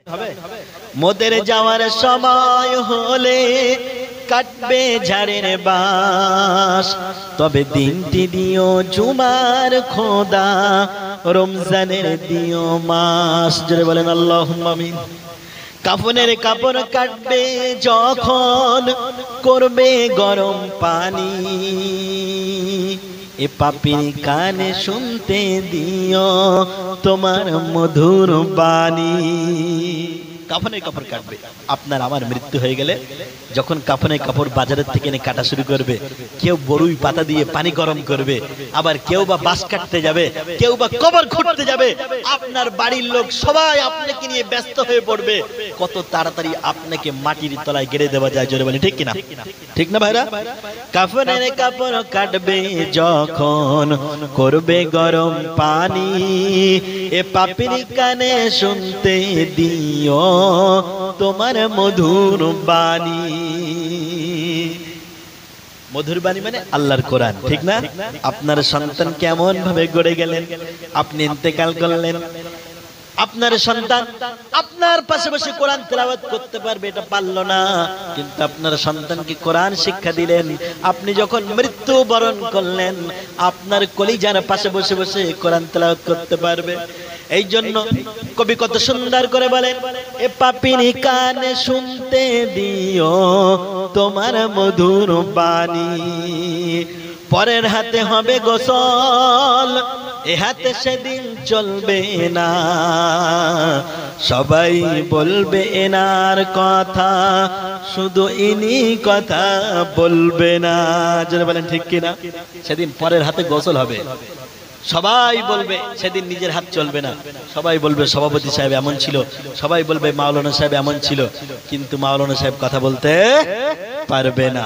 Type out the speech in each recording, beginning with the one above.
মোদের যাওয়ার সময় হলে কাটবে ঝাড়ের বাঁশ, তবে দিনটি দিও জুমার খোদা, রমজানের দিও মাস। জোরে বলেন আল্লাহুম্মা আমিন। কাফনের কাপড় কাটবে যখন করবে গরম পানি, এ পাপির কানে শুনতে দিও তোমার মধুর বাণী। কাফনের কাপড় কাটবে, আপনার আমার মৃত্যু হয়ে গেলে যখন কাফনের কাপড় বাজারের থেকে এনে কাটা শুরু করবে, কেউ বড়ুই পাতা দিয়ে পানি গরম করবে, আবার কেউ বা বাঁশ কাটতে যাবে, কেউ বা কবর খুঁড়তে যাবে, আপনার বাড়ির লোক সবাই আপনাকে নিয়ে ব্যস্ত হয়ে পড়বে। কত তাড়াতাড়ি আপনাকে মাটির তলায় গেড়ে দেওয়া যায়, জোরে বলি ঠিক কিনা? ঠিক না ভাইরা? কাফনের কাপড় কাটবে যখন করবে গরম পানি, এ পাপির কানে শুনতে দিও তোমার মধুর বাণী। মধুর বাণী মানে আল্লাহর কোরআন, ঠিক না? আপনার সন্তান কেমন ভাবে গড়ে গেলেন, আপনি ইন্তেকাল করলেন, আপনার সন্তান আপনার পাশে বসে কোরআন তেলাওয়াত করতে পারবে, এটা পারল না, কিন্তু আপনার সন্তানকে কোরআন শিক্ষা দিলেন। আপনি যখন মৃত্যু বরণ করলেন, আপনার কলিজার পাশে বসে বসে কোরআন তেলাওয়াত করতে পারবে। এই জন্য কবি কত সুন্দর করে বলেন, এ পাপির কানে শুনতে দিও তোমার মধুর বাণী, পরের হাতে হবে গোসল, এ হাতে সেদিন চলবে না, সবাই বলবে এনার কথা, শুধু ইনি কথা বলবে না। যারা বলেন ঠিক কিনা? সেদিন পরের হাতে গোসল হবে, সবাই বলবে, সেদিন নিজের হাত চলবে না, সবাই বলবে সভাপতি সাহেব এমন ছিল, সবাই বলবে মাওলানা সাহেব এমন ছিল, কিন্তু মাওলানা সাহেব কথা বলতে পারবে না।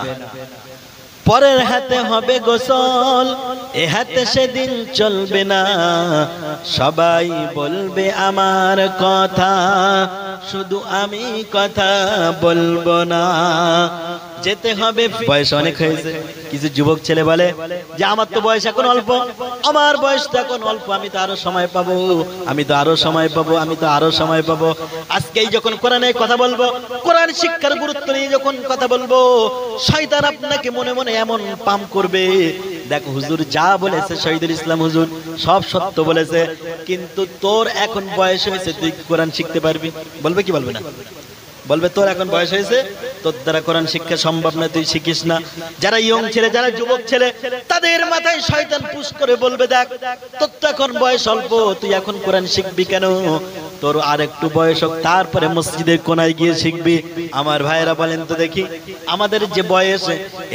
পরের হাতে হবে গোসল, এ হাতে সেদিন চলবে না, সবাই বলবে আমার কথা, শুধু আমি কথা বলবো না। যেতে হবে, বয়স অনেক হয়েছে। কিছু যুবক ছেলে বলে যে আমার তো বয়স এখন অল্প, আমার বয়স তো এখন অল্প, আমি তো আরো সময় পাবো, আমি তো আরো সময় পাবো, আমি তো আরো সময় পাবো। আজকেই যখন কোরআনের কথা বলবো, কোরআন শিক্ষার গুরুত্ব নিয়ে যখন কথা বলবো, শয়তান আপনাকে মনে মনে এমন পাম করবে, দেখো হুজুর যা বলেছে শহীদুল ইসলাম হুজুর সব সত্য বলেছে, কিন্তু তোর এখন বয়স হয়েছে, তুই কোরআন শিখতে পারবি? বলবে কি বলবে না? বলবে তোর এখন বয়স হয়েছে, তোর দ্বারা কোরআন শিক্ষা সম্ভব না, তুই শিখিস না। যারা ইয়ং ছেলে, যারা যুবক ছেলে, তাদের মাথায় শয়তান পুশ করে বলবে, দেখ তোর তো এখন বয়স অল্প, তুই এখন কোরআন শিখবি কেন? তোর আর একটু বয়স হোক, তারপরে মসজিদের কোনায় গিয়ে শিখবি। আমার ভাইয়েরা বলেন তো দেখি, আমাদের যে বয়স,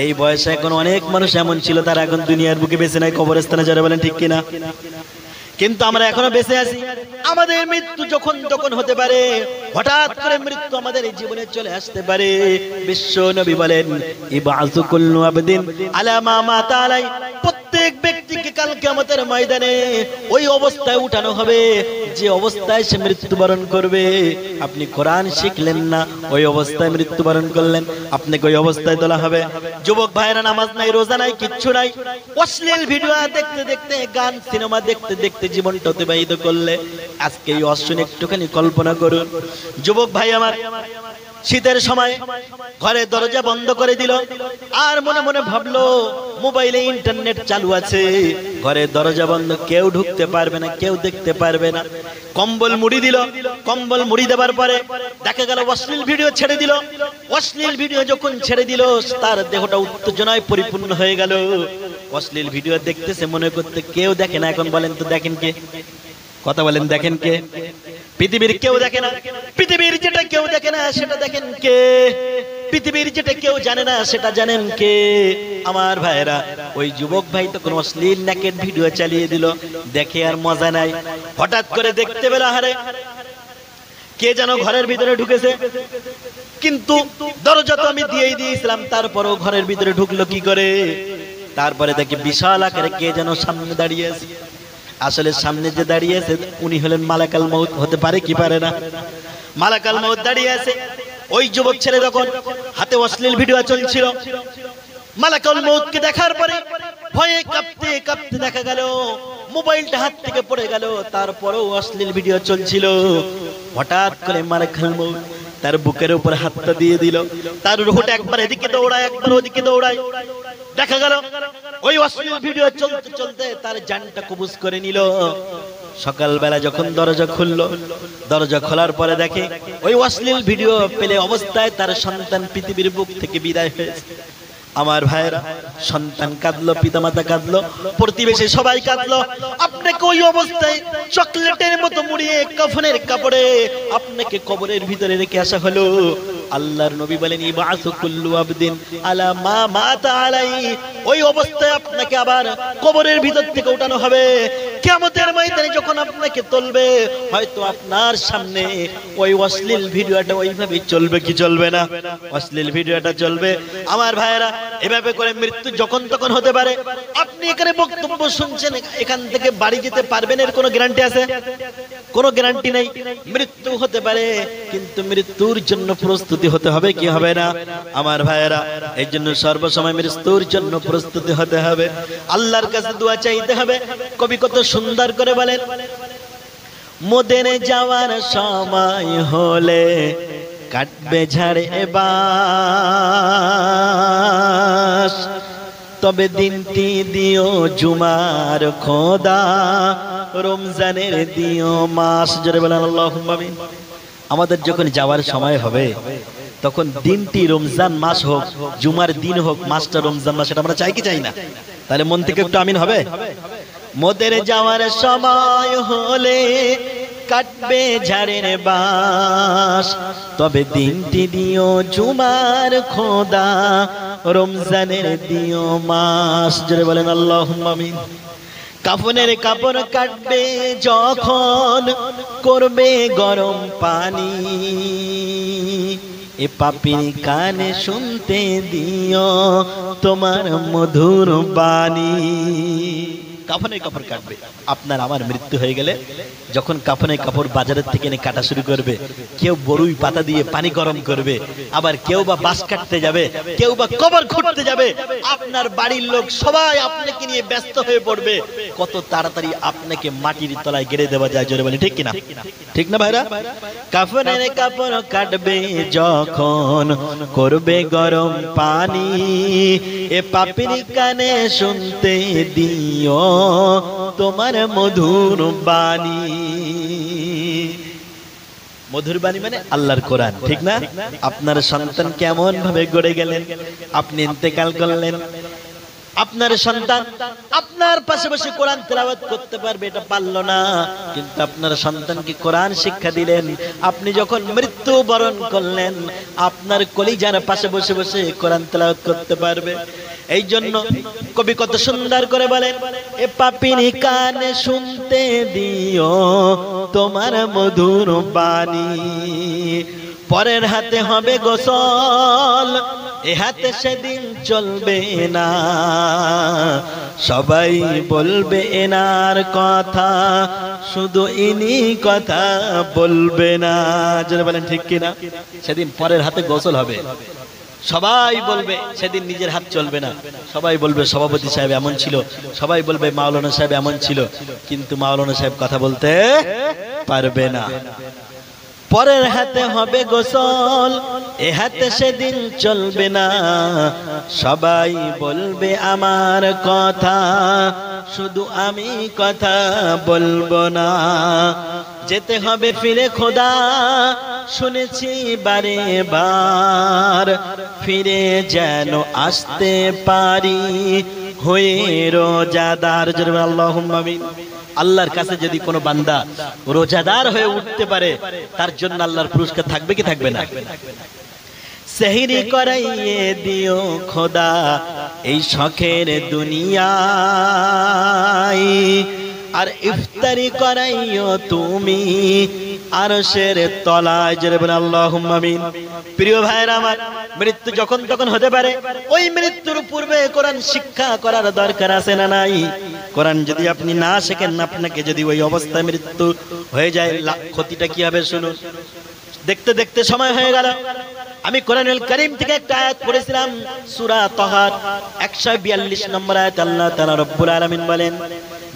এই বয়সে এখন অনেক মানুষ এমন ছিল, তারা এখন দুনিয়ার বুকে বেঁচে নাই, কবরস্থানে। যারা বলেন ঠিক কিনা? কিন্তু আমরা এখনো বেঁচে আছি। আমাদের মৃত্যু যখন তখন হতে পারে, হঠাৎ করে মৃত্যু আমাদের এই জীবনে চলে আসতে পারে। বিশ্ব নবী বলেন, ইবআসু কুল্লু আবদিন আলা মা মাতা আলাই, প্রত্যেক ব্যক্তিকে কাল কিয়ামতের ময়দানে ওই অবস্থায় উঠানো হবে যে অবস্থায় সে মৃত্যুবরণ করবে। আপনি কোরআন শিখলেন না, ওই অবস্থায় মৃত্যুবরণ করলেন, আপনাকে ওই অবস্থায় তোলা হবে। যুবক ভাইরা, নামাজ নাই, রোজা নাই, কিচ্ছু নাই, অশ্লীল ভিডিও দেখতে দেখতে, গান সিনেমা দেখতে দেখতে জীবনটা অতিবাহিত করলে, আজকে এই অশ্লীল একটুখানি কল্পনা করুন। যুবক ভাই আমার, শীতের সময় ঘরে দরজা বন্ধ করে দিল, আর মনে মনে ভাবলো মোবাইলে ইন্টারনেট চালু আছে, ঘরে দরজা বন্ধ, কেউ ঢুকতে পারবে না, কেউ দেখতে পারবে না। কম্বল মুড়ি দিল, কম্বল মুড়ি দেওয়ার পরে দেখা গেল অশ্লীল ভিডিও ছেড়ে দিল। অশ্লীল ভিডিও যখন ছেড়ে দিল, তার দেহটা উত্তেজনায় পরিপূর্ণ হয়ে গেল। অশ্লীল ভিডিও দেখতেছে, মনে করতে কেউ দেখে না। এখন বলেন তো দেখেন কে? কথা বলেন, দেখেন কে? পৃথিবীর কেউ দেখে না। পৃথিবীর যেটা কেউ দেখে না সেটা দেখেন কে? পৃথিবীর যেটা কেউ জানে না সেটা জানেন কে? আমার ভাইরা, ওই যুবক ভাই তখন অশ্লীল নেকেড ভিডিও চালিয়ে দিল, দেখে আর মজা নাই। হঠাৎ করে দেখতে পেল, আরে কে যেন ঘরের ভিতরে ঢুকেছে, কিন্তু দরজা তো আমি দিয়েই দিয়েছিলাম, তারপরেও ঘরের ভিতরে ঢুকলো কি করে? তারপরে দেখি বিশাল আকারে কে যেন সামনে দাঁড়িয়ে আছে। আসলে সামনে যে দাঁড়িয়ে আছে উনি হলেন মালাকাল মউত। হতে পারে কি পারে না? মালাকাল মউত দাঁড়িয়ে আছে। ওই যুবক ছেলে তখন হাতে অশ্লীল ভিডিও চলছিল, মালাকাল মউতকে দেখার পরে ভয়ে কাঁপতে কাঁপতে দেখা গেল মোবাইলটা হাত থেকে পড়ে গেল, তারপরেও অশ্লীল ভিডিও চলছিল। হঠাৎ করে মালাকুল মউত তার বুকের উপর হাতটা দিয়ে দিল, তার রূহটা একবার এদিকে দৌড়ায় একবার ওদিকে দৌড়ায়। দেখা গেল ওই অশ্লীল ভিডিও চলতে চলতে তার জানটা কবজ করে নিল। সকালবেলা যখন দরজা খুললো, দরজা খোলার পরে দেখে ওই অশ্লীল ভিডিও পেলে অবস্থায় তার সন্তান পৃথিবীর বুক থেকে বিদায় হয়েছে। আমার ভাইরা, সন্তান কাঁদলো, পিতামাতা কাঁদলো, প্রতিবেশী সবাই কাঁদলো। আপনাকে ওই অবস্থায় চকলেটের মতো মুড়িয়ে কাফনের কাপড়ে আপনাকে কবরের ভিতরে রেখে আসা হলো। আল্লাহর নবী বলেন, ইবাসু কুল্লু আবদিন আলা মা মাতা আলাই। ওই অবস্থায় আপনাকে আবার কবরের ভিতর থেকে উঠানো হবে। কিয়ামতের ময়দানে যখন আপনাকে তুলবে, হয়তো আপনার সামনে ওই অশ্লীল ভিডিওটা ওইভাবে চলবে কি চলবে না? অশ্লীল ভিডিওটা চলবে। আমার ভাইরা, এভাবে করে মৃত্যু যখন তখন হতে পারে। আপনি এখানে বক্তব্য শুনছেন, এখান থেকে বাড়ি যেতে পারবেন এর কোনো গ্যারান্টি আছে? কোনো গ্যারান্টি নেই। মৃত্যু হতে পারে, কিন্তু মৃত্যুর জন্য প্রস্তুতি হতে হবে কি হবে না? আমার ভাইয়েরা, এই জন্য সর্বসময় মৃত্যুর জন্য প্রস্তুতি হতে হবে, আল্লাহর কাছে দোয়া চাইতে হবে। কবি কত সুন্দর করে বলেন, মোদের যাওয়ার সময় হলে কাটবে ঝাড়ে বাস, তবে দিনটি দিও জুমার খোদা, রমজানের দিও মাস। জোরে বলেন আল্লাহুম্মা আমিন। আমাদের যখন যাওয়ার সময় হবে তখন দিনটি রমজান মাস হোক, জুমার দিন হোক, মাসটা রমজান মাস, এটা আমরা চাই কি চাই না? তাহলে মন থেকে একটু আমিন হবে। মোদের যাওয়ার সময় হলে কাটবে ঝাড়ের বাস, তবে দিনটি দিও জুমার খোদা, রমজানের দিও মাস। জোরে বলেন আল্লাহুম্মা আমিন। কাফনের কাপড় কাটবে যখন করবে গরম পানি, এ পাপির কানে শুনতে দিও তোমার মধুর বাণী। কাফনের কাপড় কাটবে। আপনার আমার মৃত্যু হয়ে গেলে যখন কাফনের কাপড় বাজারের থেকে এনে কাটা শুরু করবে, কেউ বড়ুই পাতা দিয়ে পানি গরম করবে, আবার কেউ বা বাঁশ কাটতে যাবে, কেউ বা কবর খুঁড়তে যাবে, আপনার বাড়ির লোক সবাই আপনাকে নিয়ে ব্যস্ত হয়ে পড়বে। কত তাড়াতাড়ি আপনাকে মাটির তলায় গেড়ে দেওয়া যায়। জোরে বলি ঠিক কিনা? ঠিক না ভাইরা? কাফনের কাপড় কাটবে যখন করবে গরম পানি, এ পাপির কানে শুনতে দিও তোমার মধুর বাণী। মধুর বাণী মানে আল্লাহর কোরআন, ঠিক না? আপনার সন্তান কেমন ভাবে গড়ে গেলেন, আপনি ইন্তেকাল করলেন, আপনার সন্তান আপনার পাশে বসে কোরআন তেলাওয়াত করতে পারবে, এটা পারল না, কিন্তু আপনার সন্তানকে কোরআন শিক্ষা দিলেন। আপনি যখন মৃত্যু বরণ করলেন, আপনার কলিজার পাশে বসে বসে কোরআন তেলাওয়াত করতে পারবে। এই জন্য কবি কত সুন্দর করে বলেন, এ পাপির কানে শুনতে দিও তোমার মধুর বাণী, পরের হাতে হবে গোসল, এ হাতে সেদিন চলবে না, সবাই বলবে এনার কথা, শুধু ইনি কথা বলবে না। যারা বলেন ঠিক কিনা? সেদিন পরের হাতে গোসল হবে, সবাই বলবে, সেদিন নিজের হাত চলবে না। সবাই বলবে সভাপতি সাহেব এমন ছিল, সবাই বলবে মাওলানা সাহেব এমন ছিল, কিন্তু মাওলানা সাহেব কথা বলতে পারবে না। পরের হাতে হবে গোসল, এ হাতে সেদিন চলবে না, সবাই বলবে আমার কথা, শুধু আমি কথা বলবো না। যেতে হবে ফিরে খোদা, শুনেছি বারে বার, ফিরে যেন আসতে পারি হয়ে রোজাদার। আল্লাহুম্মা আমিন। আল্লাহর কাছে যদি কোনো বান্দা রোজাদার হয়ে উঠতে পারে, তার জন্য আল্লাহর পুরস্কার থাকবে কি থাকবে না? সেহরি করাইয়ে দিও খোদা এই শখের দুনিয়ায়, আর ইফতারি করাইও তুমি আরশের তলায়। জোরে বলেন আল্লাহুম্মা আমিন। প্রিয় ভাইরা আমার, মৃত্যু যখন তখন হতে পারে। ওই মৃত্যুর পূর্বে কোরআন শিক্ষা করার দরকার আছে না নাই? কোরআন যদি আপনি না শেখেন, আপনাকে যদি ওই অবস্থায় মৃত্যু হয়ে যায়, ক্ষতিটা কি হবে শুনুন। দেখতে দেখতে সময় হয়ে গেল। আমি কোরআনুল কারীম থেকে একটা আয়াত পড়েছিলাম, সূরা তাহার 142 নম্বর আয়াত। আল্লাহ তাআলা রব্বুল আলামিন বলেন,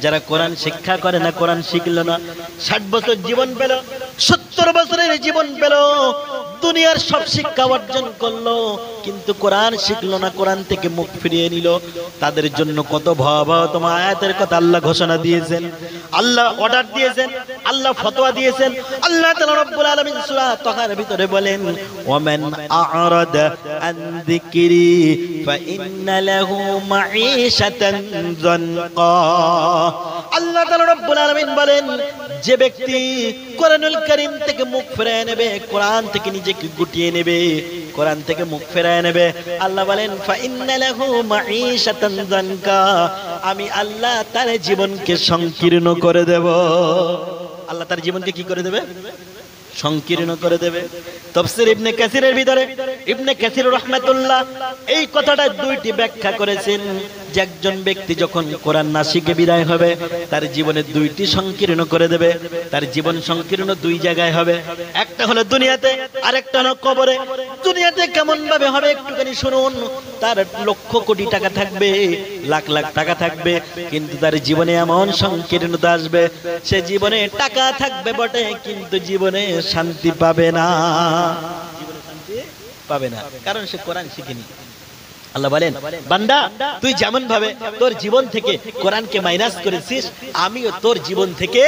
যারা কোরআন শিক্ষা করে না, কোরআন শিখলো না, 60 বছর জীবন পেল, 70 বছরের জীবন পেল, দুনিয়ার সব শিক্ষা অর্জন করলো, কিন্তু কোরআন শিখলো না, কোরআন থেকে মুখ ফিরিয়ে নিল। তাদের জন্য কত ভয়াবহতম আয়াতের কথা আল্লাহ ঘোষণা দিয়েছেন, আল্লাহ অর্ডার দিয়েছেন, আল্লাহ ফতোয়া দিয়েছেন। আল্লাহ তাআলা রব্বুল আলামিন সূরা তাহার ভিতরে বলেন, ওয়ামান আ'রাদা আন যিকরি ফাইন্না লাহু মাঈশাতান যানকা। আল্লাহ তাআলা রব্বুল আলামিন বলেন, যে ব্যক্তি কোরআনুল কারীম থেকে মুখ ফিরিয়ে নেবে, কোরআন থেকে নিজেকে গুটিয়ে নেবে, কোরআন থেকে মুখ ফিরিয়ে নেবে, আল্লাহ বলেন ফাইন্না লাহু মাঈশাতান যানকা, আমি আল্লাহ তার জীবনকে সংকীর্ণ করে দেব। আল্লাহ তার জীবনকে কি করে দেবে? সংকীর্ণ করে দেবে। তাফসীর ইবনে কাসিরের ভিতরে ইবনে কাসির রাহমাতুল্লাহ এই কথাটা দুইটি ব্যাখ্যা করেছেন, যে একজন ব্যক্তি যখন কোরআন না শিখে বিদায় হবে, তার জীবনে দুইটি সংকীর্ণ করে দেবে। তার জীবন সংকীর্ণ দুই জায়গায় হবে, একটা হলো দুনিয়াতে, আরেকটা হলো কবরে। দুনিয়াতে কেমন ভাবে হবে একটুখানি শুনুন। তার লক্ষ কোটি টাকা থাকবে, লাখ লাখ টাকা থাকবে, কিন্তু তার জীবনে এমন সংকীর্ণতা আসবে, সে জীবনে টাকা থাকবে বটে, কিন্তু জীবনে শান্তি পাবে না, জীবনে শান্তি পাবে না, কারণ সে কোরআন শিখেনি। আল্লাহ বলেন, বান্দা তুই যেমন ভাবে তোর জীবন থেকে কোরআনকে মাইনাস করেছিস, আমিও তোর জীবন থেকে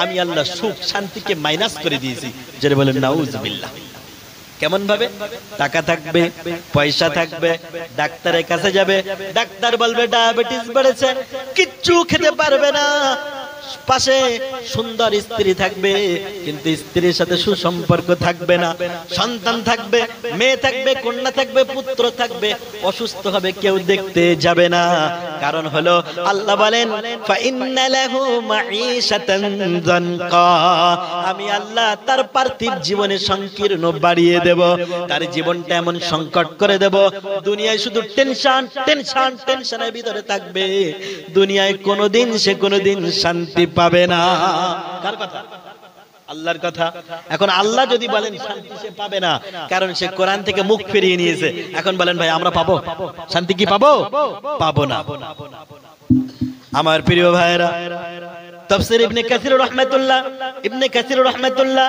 আমি আল্লাহ সুখ শান্তিকে মাইনাস করে দিয়েছি। যারা বলেন নাউজুবিল্লাহ। কেমন ভাবে? টাকা থাকবে, পয়সা থাকবে, ডাক্তারের কাছে যাবে, ডাক্তার বলবে ডায়াবেটিস বেড়েছে, কিচ্ছু খেতে পারবে না। পাশে সুন্দর স্ত্রী থাকবে, কিন্তু স্ত্রীর সাথে সুসম্পর্ক থাকবে না। সন্তান থাকবে, মেয়ে থাকবে, কন্যা থাকবে, পুত্র থাকবে, অসুস্থ হবে, কেউ দেখতে যাবে না। কারণ হলো আল্লাহ বলেন ফাইন্না লাহু মাঈশাতান যানকা, আমি আল্লাহ তার পার্থিব জীবনে সংকীর্ণ বাড়িয়ে দেব, তার জীবনটা এমন সংকট করে দেব, দুনিয়ায় শুধু টেনশন টেনশন টেনশনের ভিতরে থাকবে, দুনিয়ায় কোনোদিন সে কোনোদিন শান্তি পাবে না। কার কথা? আল্লাহর কথা। এখন আল্লাহ যদি বলেন শান্তি সে পাবে না, কারণ সে কোরআন থেকে মুখ ফিরিয়ে নিয়েছে। এখন বলেন ভাই আমরা পাবো শান্তি? কি পাবো? পাবো না। আমার প্রিয় ভাইরা, তাফসীর ইবনে কাসির রাহমাতুল্লাহ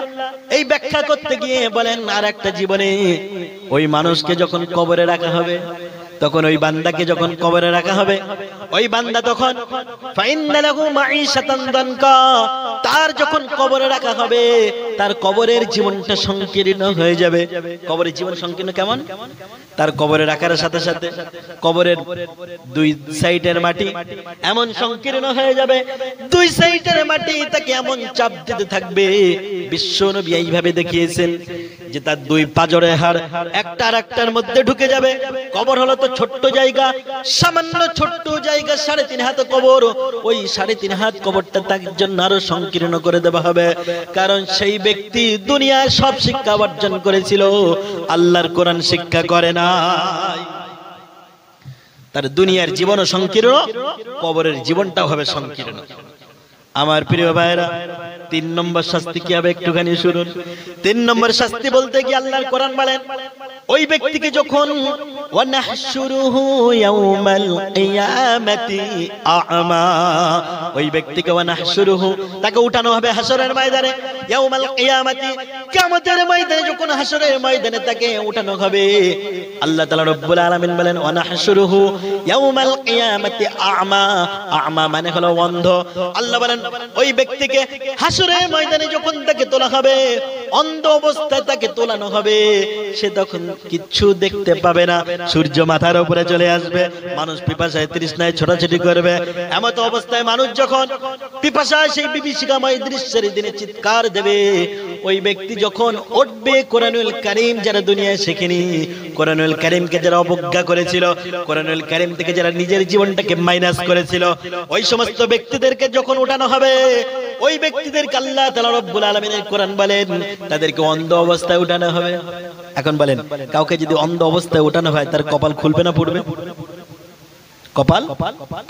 এই ব্যাখ্যা করতে গিয়ে বলেন, আর একটা জীবনে ওই মানুষকে যখন কবরে রাখা হবে, তখন ওই বান্দাকে যখন কবরে রাখা হবে, ওই বান্দা তখন ফাইন্না লাহু মাঈশাতান যানকা, তার যখন কবরে রাখা হবে, তার কবরের জীবনটা সংকীর্ণ হয়ে যাবে। কবরের জীবন সংকীর্ণ কেমন? তার কবরে রাখার সাথে সাথে কবরের দুই সাইডের মাটি এমন সংকীর্ণ হয়ে যাবে, দুই সাইডের মাটি তাকে এমন চাপ দিতে থাকবে। বিশ্বনবী এইভাবে দেখিয়েছেন যে তার দুই পাজরের হাড় একটা আর একটার মধ্যে ঢুকে যাবে। কবর হলো তো ছোট্ট জায়গা, সামান্য ছোট্ট জায়গা, 3.5 হাত কবর, ওই 3.5 হাত কবরটা তার জন্য আরো সংকীর্ণ করে দেওয়া হবে। কারণ সেই ব্যক্তি দুনিয়ার সব শিক্ষা অর্জন করেছিল, আল্লাহর কোরআন শিক্ষা করে না। তার দুনিয়ার জীবনও সংকীর্ণ, কবরের জীবনটাও হবে সংকীর্ণ। আমার প্রিয় ভাইরা, 3 নম্বর শাস্তি কি হবে একটুখানি শুনুন। 3 নম্বর শাস্তি বলতে কি আল্লাহর কোরআন বলেন, ওই ব্যক্তিকে যখন ওয়ানাহশুরুহু ইয়াউমাল কিয়ামাতি আ'মা, ওই ব্যক্তিকে ওয়ানাহশুরুহু তাকে উঠানো হবে হাসরের ময়দানে, ইয়াউমাল কিয়ামাতি কিয়ামতের ময়দানে যখন হাসরের ময়দানে তাকে উঠানো হবে, আল্লাহ তাআলা রব্বুল আলামিন বলেন ওয়ানাহশুরুহু ইয়াউমাল কিয়ামাতি আ'মা, আ'মা মানে হলো অন্ধ। আল্লাহ বলেন ওই ব্যক্তিকে হাসরের ময়দানে যখন তাকে তোলা হবে, অন্ধ অবস্থায় তাকে তোলানো হবে, সে তখন কিচ্ছু দেখতে পাবে না। সূর্য মাথার উপরে চলে আসবে, মানুষ পিপাসায় তৃষ্ণায় ছোটাছুটি করবে। এমত অবস্থায় মানুষ যখন পিপাসায় সেই বিভীষিকাময় দৃশ্যের দিনে চিৎকার দেবে, ওই ব্যক্তি যখন উঠবে, কোরআনুল কারীম যারা দুনিয়ায় শেখেনি, কোরআনুল কারীমকে যারা অবজ্ঞা করেছিল, কোরআনুল কারীম থেকে যারা নিজের জীবনটাকে মাইনাস করেছিল, ওই সমস্ত ব্যক্তিদেরকে যখন উঠানো হবে, ওই ব্যক্তিদেরকে আল্লাহ তাআলা রব্বুল আলামিনের কোরআন বলেন তাদেরকে অন্ধ অবস্থায় উঠানো হবে। এখন বলেন কাউকে যদি অন্ধ অবস্থায় উঠানো হয়, তার কপাল খুলবে না পড়বে? কপাল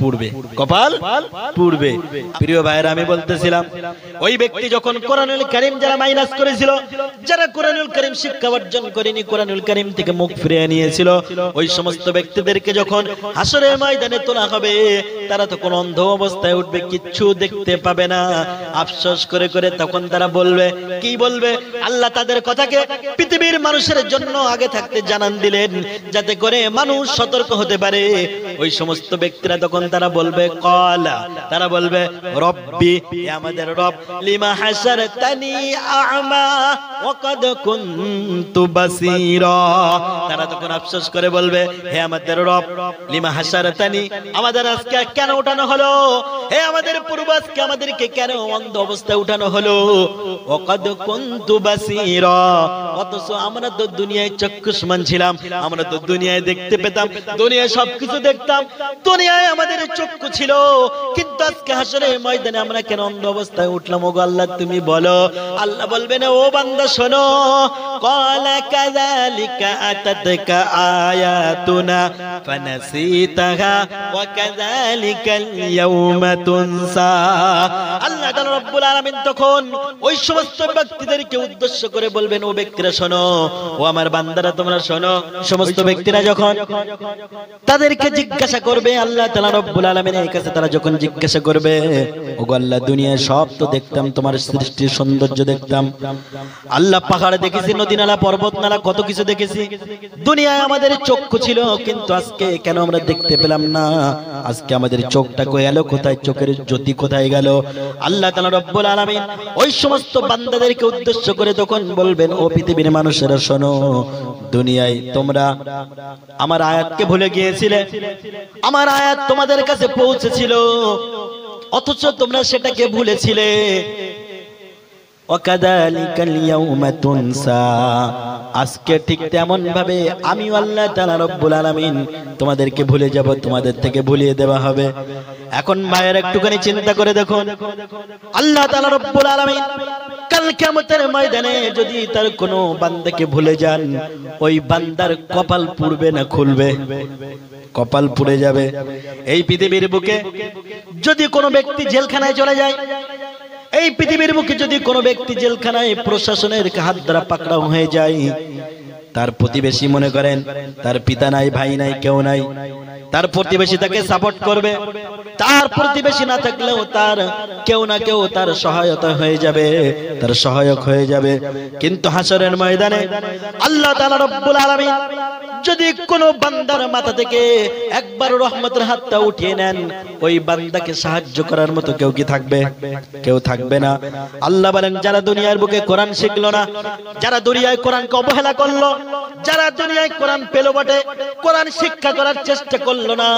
পুড়বে, কপাল পুড়বে। প্রিয় ভাইরা, আমি বলতেছিলাম ওই ব্যক্তি যখন কোরআনুল কারীম যারা মাইনাস করেছিল, যারা কোরআনুল কারীম শিক্ষা অর্জন করেনি, কোরআনুল কারীম থেকে মুখ ফিরিয়ে নিয়েছিল, ওই সমস্ত ব্যক্তিদেরকে যখন হাসরের ময়দানে তোলা হবে, তারা তখন অন্ধ অবস্থায় উঠবে, কিচ্ছু দেখতে পাবে না। আফসোস করে করে তখন তারা বলবে, কি বলবে? আল্লাহ তাদের কথাকে পৃথিবীর মানুষের জন্য আগে থাকতে জানান দিলেন, যাতে করে মানুষ সতর্ক হতে পারে। ওই সমস্ত ব্যক্তিরা তখন তারা বলবে, কলা, তারা বলবে, রব্বি, আমাদের রব, লিমা হাসারতানি আ'মা ওয়া কাদ কুনতু বাসীরা। তারা তখন আফসোস করে বলবে, হে আমাদের রব, লিমা হাসারতানি, আমাদের আজকে কেন উঠানো হলো? হে আমাদের পূর্ব, আজকে আমাদেরকে কেন অন্ধ অবস্থায় উঠানো হলো? ওয়া কাদ কুনতু বাসীরা, অথচ আমরা তো দুনিয়ায় চক্ষুষ্মান ছিলাম, আমরা তো দুনিয়ায় দেখতে পেতাম, দুনিয়ায় সবকিছু দেখতাম, দুনিয়ায় আমাদের চক্ষু ছিল, কিন্তু আজকে হাসরের ময়দানে আমরা কেন অন্ধ অবস্থায় উঠলাম? ওগো আল্লাহ, তুমি বলো। আল্লাহ বলবেন, ও বান্দা শোনো, ক্বালা কাযালিকা আতাতকা আয়াতুনা ফানাসিতাহা ওয়া কাযালিকাল ইয়াউমা তুনসা। আল্লাহ তাআলা রব্বুল আলামিন তখন ওই সমস্ত ব্যক্তিদেরকে উদ্দেশ্য করে বলবেন, ও ব্যক্তিরা শোনো, ও আমার বান্দারা তোমরা শোনো। সমস্ত ব্যক্তিরা যখন তাদেরকে জিজ্ঞাসা করবে, আল্লাহ তাআলা রব্বুল আলামিনের কাছে তারা যখন জিজ্ঞাসা করবে, ওগো আল্লাহ, দুনিয়ায় সব তো দেখতাম, তোমার সৃষ্টির সৌন্দর্য দেখতাম, আল্লাহ পাহাড় দেখেছি, নদী নালা, পর্বত নালা, কত কিছু দেখেছি, দুনিয়ায় আমাদের চক্ষু ছিল, কিন্তু আজকে কেন আমরা দেখতে পেলাম না? আজকে আমাদের চোখটা গেল কোথায়? চোখের জ্যোতি কোথায় গেল? আল্লাহ তাআলা রব্বুল আলামিন ওই সমস্ত বান্দাদেরকে উদ্দেশ্য করে তখন বলবেন, ও পৃথিবীর মানুষেরা শোনো, দুনিয়ায় তোমরা আমার আয়াতকে ভুলে গিয়েছিলে, আমার আয়াত তোমাদের কাছে পৌঁছেছিল, অথচ তোমরা সেটাকে ভুলেছিলে। ওয়াকাযালিকাল ইয়াউমা তুনসা, আজকে ঠিক তেমন ভাবে আমি আল্লাহ তাআলা রব্বুল আলামিন তোমাদেরকে ভুলে যাব, তোমাদের থেকে ভুলিয়ে দেওয়া হবে। এখন ভাইয়ের একটুখানি চিন্তা করে দেখুন, আল্লাহ তাআলা রব্বুল আলামিন কাল কিয়ামতের ময়দানে যদি তার কোনো বান্দাকে ভুলে যান, ওই বান্দার কপাল পুড়বে না খুলবে? কপাল পুড়ে যাবে। এই পৃথিবীর বুকে যদি কোনো ব্যক্তি জেলখানায় চলে যায়, এই পৃথিবীর বুকে যদি কোনো ব্যক্তি জেলখানায় প্রশাসনের হাত দ্বারা পাকড়াও হয়ে যায়, তার প্রতিবেশী মনে করেন তার পিতা নাই, ভাই নাই, কেউ নাই, তার প্রতিবেশী তাকে সাপোর্ট করবে, তার প্রতিবেশী না থাকলেও তার কেউ না কেউ তার সহায়তা হয়ে যাবে, তার সহায়ক হয়ে যাবে। কিন্তু হাসরের ময়দানে আল্লাহ তাআলা রব্বুল আলামিন যদি কোনো বান্দার মাথা থেকে একবার রহমতের হাতটা উঠিয়ে নেন, ওই বান্দাকে সাহায্য করার মতো কেউ কি থাকবে? কেউ থাকবে না। আল্লাহ বলেন, যারা দুনিয়ার বুকে কোরআন শিখলো না, যারা দুনিয়ায় কোরআনকে অবহেলা করলো, যারা দুনিয়ায় কোরআন পেল বটে, কোরআন শিক্ষা করার চেষ্টা করলো না,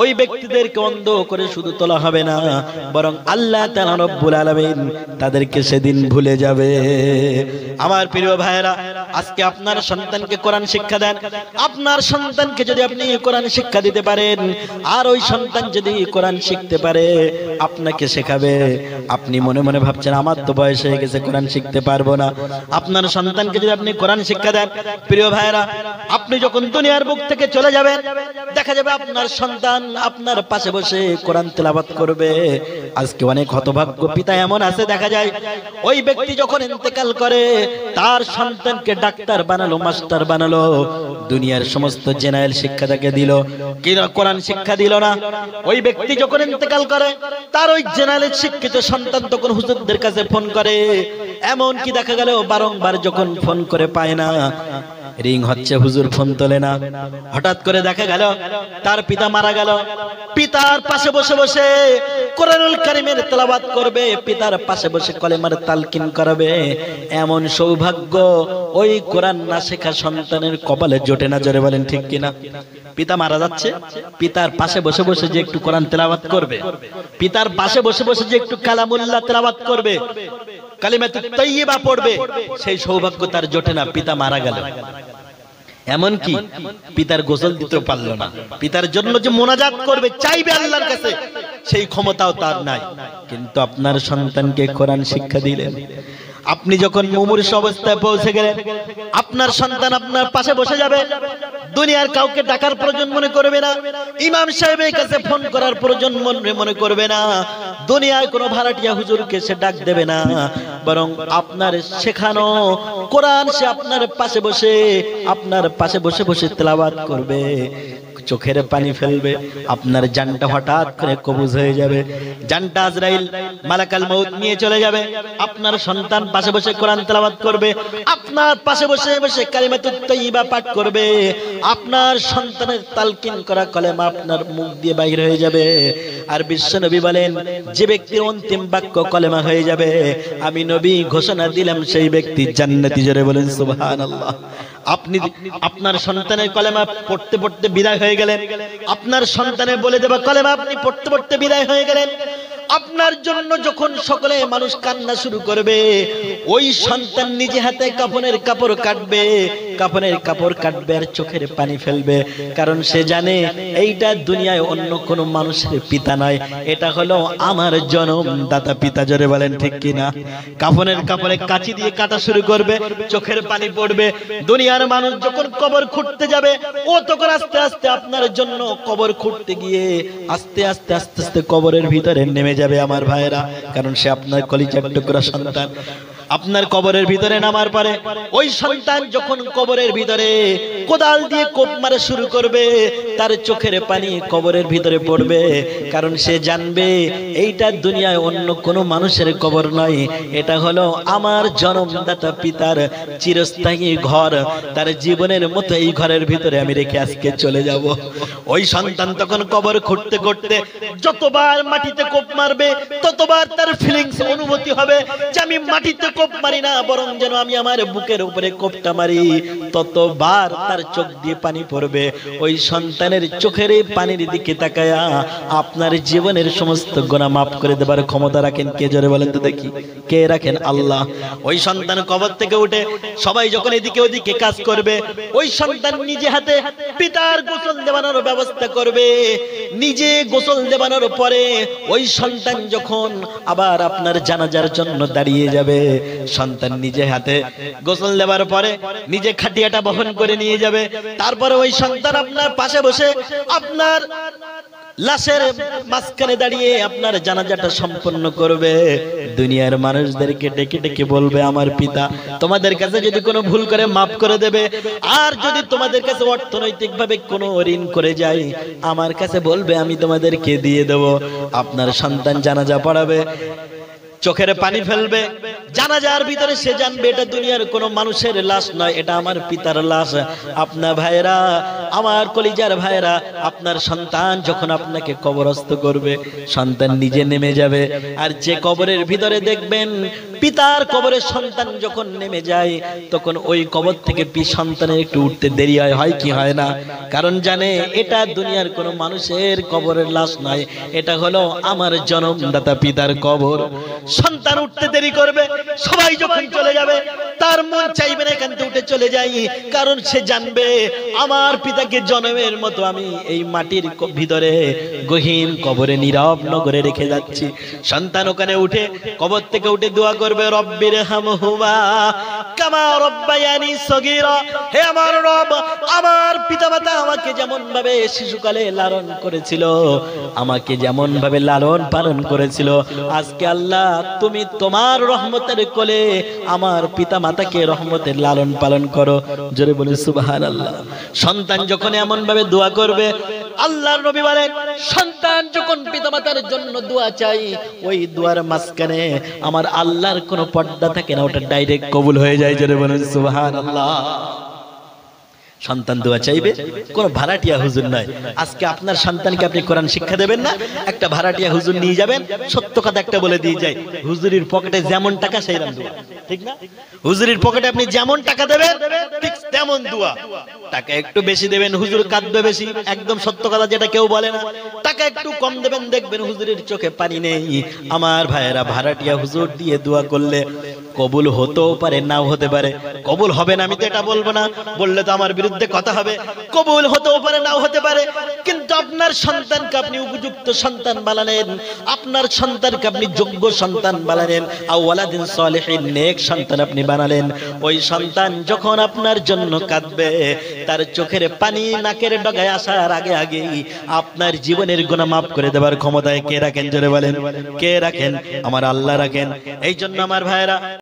ওই ব্যক্তিদেরকে অন্ধ করে শুধু তোলা হবে না, বরং আল্লাহ তাআলা রব্বুল আলামিন তাদেরকে সেদিন ভুলে যাবে। আমার প্রিয় ভাইয়েরা, আজকে আপনার সন্তানকে কোরআন শিক্ষা দেন। আপনার সন্তানকে যদি আপনি কোরআন শিক্ষা দিতে পারেন, আর ওই সন্তান যদি কোরআন শিখতে পারে, আপনাকে শেখাবে, আপনি মনে মনে ভাবছেন আমার তো বয়স হয়ে গেছে, কোরআন শিখতে পারবো না। আপনার সন্তানকে যদি আপনি কোরআন শিক্ষা দেন, প্রিয় ভাইয়েরা, আপনি যখন দুনিয়ার বুক থেকে চলে যাবেন, দেখা যাবে আপনার সন্তান আপনার পাশে বসে কোরআন তেলাওয়াত করবে। আজকে অনেক হতভাগ্য পিতা এমন আছে, দেখা যায় ওই ব্যক্তি যখন ইন্তেকাল করে, তার সন্তানকে ডাক্তার বানালো, মাস্টার বানালো, দুনিয়ার সমস্ত জেনারেল শিক্ষা তাকে দিল, কোরআন শিক্ষা দিল না। ওই ব্যক্তি যখন ইন্তেকাল করে, তার ওই জেনারেল শিক্ষিত সন্তান তখন হুজুরদের কাছে ফোন করে, এমন কি দেখা গেল বারংবার যখন ফোন করে পায় না, রিং হচ্ছে, হুজুর ফোন তোলে না। হঠাৎ করে দেখা গেল তার পিতা মারা গেল, পিতার পাশে বসে বসে কোরআনুল কারীমের তেলাওয়াত করবে, পিতার পাশে বসে কলেমার তালকিন করাবে। এমন সৌভাগ্য ওই কোরআন না শেখা সন্তানের কপালে জোটে না। জোরে বলেন ঠিক কিনা? পিতা মারা যাচ্ছে, পিতার পাশে বসে বসে যে একটু কোরআন তেলাওয়াত করবে, পিতার পাশে বসে বসে যে একটু কালামুল্লাহ তেলাওয়াত করবে, কালিমাতুত তাইয়্যিবা পড়বে, সেই সৌভাগ্য তার জোটে না। পিতা মারা গেল, এমনকি পিতার গোসল দিতে পারলো না, পিতার জন্য যে মোনাজাত করবে, চাইবে আল্লাহর কাছে, সেই ক্ষমতাও তার নাই। কিন্তু আপনার সন্তানকে কোরআন শিক্ষা দিলেন, আপনি যখন মুমূর্ষ অবস্থায় পৌঁছে গেলেন, আপনার সন্তান আপনার পাশে বসে যাবে, দুনিয়ার কাউকে ডাকার প্রয়োজন মনে করবে না, ইমাম সাহেবের কাছে ফোন করার প্রয়োজন মনে করবে না, দুনিয়ায় কোনো ভাড়াটিয়া হুজুরকে সে ডাক দেবে না, বরং আপনার শেখানো কোরআন সে আপনার পাশে বসে বসে তেলাওয়াত করবে, চোখের পানি ফেলবে, আপনার জানটা হঠাৎ করে কবুজ হয়ে যাবে, জানটা আজরাইল মালাকাল মউত নিয়ে চলে যাবে, আপনার সন্তান পাশে বসে কোরআন তেলাওয়াত করবে, আপনার পাশে বসে বসে কালিমাতুত তাইয়্যিবা পাঠ করবে, আপনার সন্তানের তালকিন করা কলেমা আপনার মুখ দিয়ে বাইর হয়ে যাবে। আর বিশ্বনবী বলেন, যে ব্যক্তির অন্তিম বাক্য কলেমা হয়ে যাবে, আমি নবী ঘোষণা দিলাম সেই ব্যক্তি জান্নাতি। জোরে বলেন সুবহানাল্লাহ। আপনি আপনার সন্তানের কলেমা পড়তে পড়তে বিদায় হয়ে গেলেন, আপনার সন্তানের বলে দেবা কলেমা আপনি পড়তে পড়তে বিদায় হয়ে গেলেন, আপনার জন্য যখন সকলে মানুষ কান্না শুরু করবে, ওই সন্তান নিজে হাতে কাফনের কাপড় কাটবে আর চোখের পানি ফেলবে, কারণ সে জানে এইটা দুনিয়ায় অন্য কোনো মানুষের পিতা নয়, এটা হলো আমার জন্মদাতা পিতা। জোরে বলেন ঠিক কিনা? কাফনের কাপড়ে কাঁচি দিয়ে কাটা শুরু করবে, চোখের পানি পড়বে, দুনিয়ার মানুষ যখন কবর খুঁড়তে যাবে, ও তখন আস্তে আস্তে আপনার জন্য কবর খুঁড়তে গিয়ে আস্তে আস্তে কবরের ভিতরে নেমে যাবে আমার ভাইরা, কারণ সে আপনার কলিজার টুকরা সন্তান। আপনার কবরের ভিতরে নামার পরে ওই সন্তান যখন কবরের ভিতরে কোদাল দিয়ে কোপ মারা শুরু করবে, তার চোখের পানি কবরের ভিতরে পড়বে, কারণ সে জানবে এইটা দুনিয়ায় অন্য কোনো মানুষের কবর নয়, এটা হলো আমার জন্মদাতা পিতার চিরস্থায়ী ঘর, তার জীবনের মতো এই ঘরের ভিতরে আমি রেখে আজকে চলে যাব। ওই সন্তান তখন কবর খুঁড়তে খুঁড়তে যতবার মাটিতে কোপ মারবে, ততবার তার ফিলিংস অনুভূতি হবে যে আমি মাটিতে কোপ মারি না, বরং যেন আমি আমার বুকের উপরে কোপটা মারি, ততবার তার চোখ দিয়ে পানি পড়বে। ওই সন্তানের চোখের পানির দিকে তাকায়া আপনার জীবনের সমস্ত গুনাহ মাফ করে দেবার ক্ষমতা রাখেন কে? জোরে বলেন তো দেখি, কে রাখেন? আল্লাহ। ওই সন্তান কবর থেকে উঠে সবাই যখন এদিকে ওদিকে কাজ করবে, ওই সন্তান নিজে হাতে পিতার গোসল দেওয়ানোর ব্যবস্থা করবে, নিজে গোসল দেওয়ানোর পরে ওই সন্তান যখন আবার আপনার জানাজার জন্য দাঁড়িয়ে যাবে, সন্তান নিজে হাতে গোসল দেওয়ার পরে নিজে খাটিয়াটা বহন করে নিয়ে যাবে, তারপরে ওই সন্তান আপনার পাশে বসে আপনার লাশের মাঝখানে দাঁড়িয়ে আপনার জানাজাটা সম্পন্ন করবে। দুনিয়ার মানুষদেরকে ডেকে ডেকে বলবে, আমার পিতা তোমাদের কাছে যদি কোনো ভুল করে মাফ করে দেবে, আর যদি তোমাদের কাছে অর্থনৈতিকভাবে কোনো ঋণ করে যায়, আমার কাছে বলবে, আমি তোমাদেরকে দিয়ে দেব। আপনার সন্তান জানাজা পড়াবে, চোখের পানি ফেলবে, জানাজার ভিতরে সে জানবে এটা দুনিয়ার কোনো মানুষের লাশ নয়, এটা আমার পিতার লাশ। আপনার ভাইরা, আমার কলিজার ভাইরা, আপনার সন্তান যখন আপনাকে কবরস্থ করবে, সন্তান নিজে নেমে যাবে, আর যে কবরের ভিতরে দেখবেন পিতার কবরে সন্তান যখন নেমে যায়, তখন ওই কবর থেকে সন্তানের একটু উঠতে দেরি হয় কি হয় না? কারণ জানে এটা দুনিয়ার কোনো মানুষের কবরের লাশ নয়, এটা হলো আমার জন্মদাতা পিতার কবর। সন্তান উঠতে দেরি করবে, সবাই যখন চলে যাবে তার মন চাইবে না এখান থেকে উঠে চলে যাই, কারণ সে জানবে আমার পিতাকে জন্মের মতো আমি এই মাটির ভিতরে গহীন কবরে নীরব নগরে রেখে যাচ্ছি। সন্তান ওখানে উঠে কবর থেকে উঠে দোয়া করবে, রব্বির হামহুমা কামা রব্বায়ানি সগীরা, হে আমার রব, আমার পিতামাতা আমাকে যেমন ভাবে শিশুকালে লালন করেছিল, আমাকে যেমন ভাবে লালন পালন করেছিল, আজকে আল্লাহ তুমি তোমার রহমতের কোলে আমার পিতা মাতাকে রহমতের লালন পালন করো। জোরে বলে সুবহানাল্লাহ। সন্তান যখন এমন ভাবে দোয়া করবে, আল্লাহর নবী বলেন, সন্তান যখন পিতামাতার জন্য দোয়া চাই, ওই দোয়ার মাঝখানে আমার আল্লাহর কোনো পর্দা থাকে না, ওটা ডাইরেক্ট কবুল হয়ে যায়। জোরে বলেন সুবহানাল্লাহ। সন্তান দোয়া চাইবে, কোন ভাড়াটিয়া হুজুর নয়। আজকে আপনার সন্তানকে আপনি কোরআন শিক্ষা দেবেন না, একটা ভাড়াটিয়া হুজুর নিয়ে যাবেন, সত্য কথা একটা বলে দিয়ে যায়, হুজুরির পকেটে যেমন টাকা সেই রাম দোয়া, ঠিক না? হুজুরির পকেটে আপনি যেমন টাকা দেবেন ঠিক তেমন দোয়া। টাকা একটু বেশি দেবেন, হুজুর কাঁদবে বেশি, একদম সত্য কথা যেটা কেউ বলে না। টাকা একটু কম দেবেন, দেখবেন হুজুরের চোখে পানি নেই। আমার ভাইয়েরা, ভাড়াটিয়া হুজুর দিয়ে দোয়া করলে কবুল হতেও পারে নাও হতে পারে। কবুল হবে না আমি তো এটা বলবো না, বললে তো আমার বিরুদ্ধে কথা হবে। কবুল হতেও পারে নাও হতে পারে, কিন্তু আপনার সন্তানকে আপনি উপযুক্ত সন্তান বানালেন, আপনার সন্তানকে আপনি যোগ্য সন্তান বানালেন, আওয়ালাদিন সালেহিন নেক সন্তান আপনি বানালেন। ওই সন্তান যখন আপনার জন্য কাঁদবে, তার চোখের পানি নাকের ডগায় আসার আগে আগেই আপনার জীবনের গুনাহ মাফ করে দেওয়ার ক্ষমতায় কে রাখেন? জোরে বলেন, কে রাখেন? আমার আল্লাহ রাখেন। এই জন্য আমার ভাইরা,